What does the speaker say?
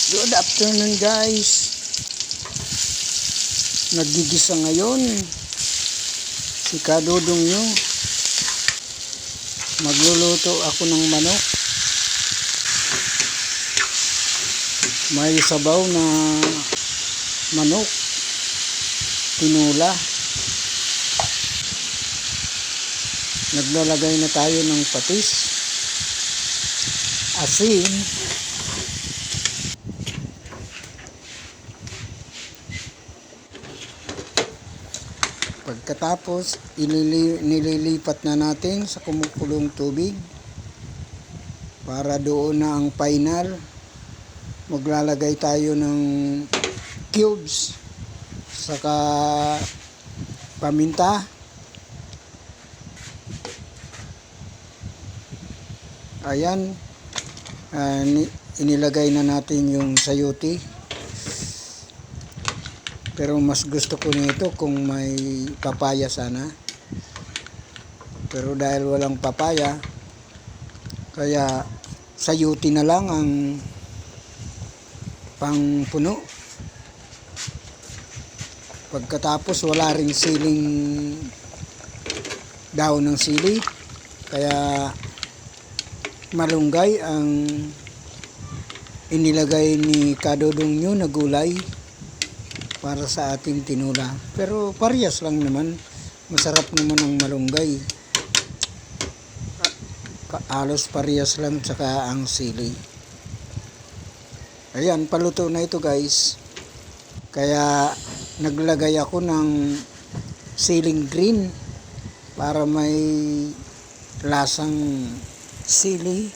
Good afternoon guys. Nagigisa ngayon si kadudong nyo. Magluluto ako ng manok. May sabaw na manok, tinula. Naglalagay na tayo ng patis, asin, pagkatapos nililipat na natin sa kumukulong tubig para doon na ang final. Maglalagay tayo ng cubes saka paminta. Ayan, inilagay na natin yung sayote. Pero mas gusto ko nito kung may papaya sana. Pero dahil walang papaya, kaya sayote na lang ang pangpuno. Pagkatapos wala ring siling daon ng sili, kaya malunggay ang inilagay ni kadudong nyo na gulay para sa ating tinula. Pero parehas lang naman, masarap naman ang malunggay, halos parehas lang, tsaka ang sili. Ayan, paluto na ito guys. Kaya naglagay ako ng siling green para may lasang sili.